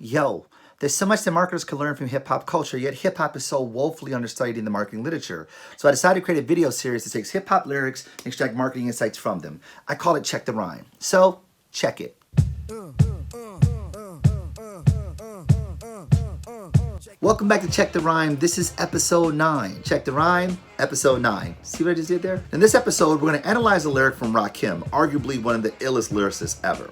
Yo, there's so much that marketers can learn from hip-hop culture, yet hip-hop is so woefully understudied in the marketing literature. So I decided to create a video series that takes hip-hop lyrics and extract marketing insights from them. I call it Check the Rhyme. So, check it. Welcome back to Check the Rhyme. This is episode 9. Check the Rhyme, episode 9. See what I just did there? In this episode, we're going to analyze a lyric from Rakim, arguably one of the illest lyricists ever.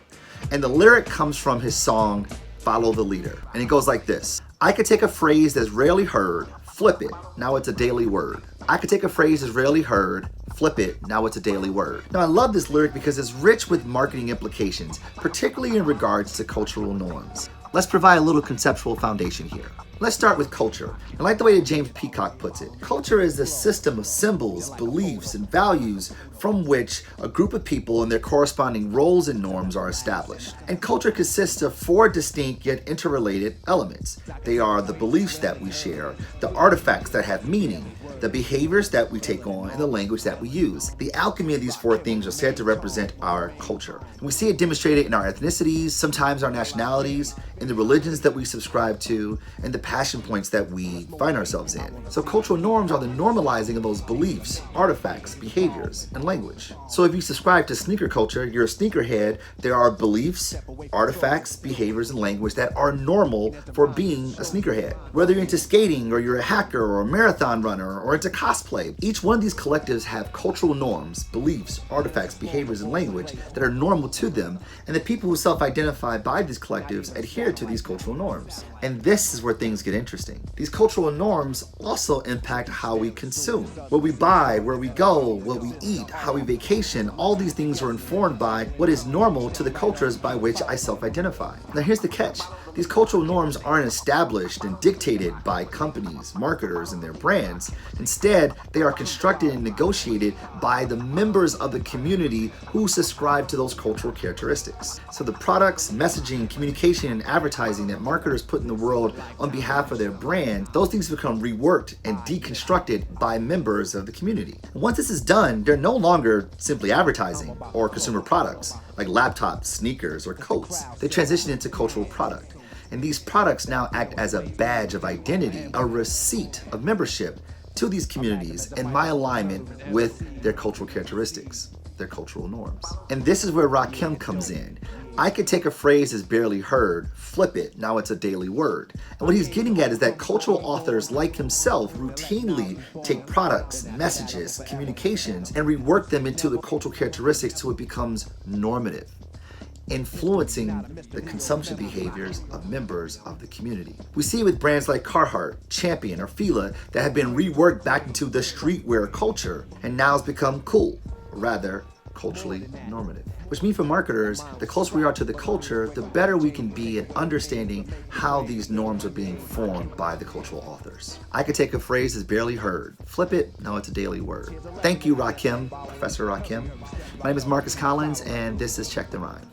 And the lyric comes from his song, Follow the Leader. And it goes like this. I could take a phrase that's rarely heard, flip it, now it's a daily word. I could take a phrase that's rarely heard, flip it, now it's a daily word. Now I love this lyric because it's rich with marketing implications, particularly in regards to cultural norms. Let's provide a little conceptual foundation here. Let's start with culture. I like the way that James Peacock puts it. Culture is the system of symbols, beliefs, and values from which a group of people and their corresponding roles and norms are established. And culture consists of 4 distinct yet interrelated elements. They are the beliefs that we share, the artifacts that have meaning, the behaviors that we take on, and the language that we use. The alchemy of these 4 things are said to represent our culture. And we see it demonstrated in our ethnicities, sometimes our nationalities, in the religions that we subscribe to, and the passion points that we find ourselves in. So cultural norms are the normalizing of those beliefs, artifacts, behaviors, and language. So if you subscribe to sneaker culture, you're a sneakerhead, there are beliefs, artifacts, behaviors, and language that are normal for being a sneakerhead. Whether you're into skating, or you're a hacker, or a marathon runner, or into cosplay, each one of these collectives have cultural norms, beliefs, artifacts, behaviors, and language that are normal to them, and the people who self-identify by these collectives adhere to these cultural norms. And this is where things get interesting. These cultural norms also impact how we consume. What we buy, where we go, what we eat, how we vacation, all these things are informed by what is normal to the cultures by which I self-identify. Now here's the catch. These cultural norms aren't established and dictated by companies, marketers, and their brands. Instead, they are constructed and negotiated by the members of the community who subscribe to those cultural characteristics. So the products, messaging, communication, and advertising that marketers put in the world on behalf of their brand, those things become reworked and deconstructed by members of the community. And once this is done, they're no longer simply advertising or consumer products like laptops, sneakers, or coats. They transition into cultural product. And these products now act as a badge of identity, a receipt of membership to these communities and my alignment with their cultural characteristics, their cultural norms. And this is where Rakim comes in. I could take a phrase that's barely heard, flip it, now it's a daily word. And what he's getting at is that cultural authors like himself routinely take products, messages, communications, and rework them into the cultural characteristics till it becomes normative, influencing the consumption behaviors of members of the community. We see it with brands like Carhartt, Champion, or Fila that have been reworked back into the streetwear culture and now has become cool, rather culturally normative. Which means for marketers, the closer we are to the culture, the better we can be at understanding how these norms are being formed by the cultural authors. I could take a phrase that's barely heard, flip it, now it's a daily word. Thank you, Rakim, Professor Rakim. My name is Marcus Collins, and this is Check the Rhyme.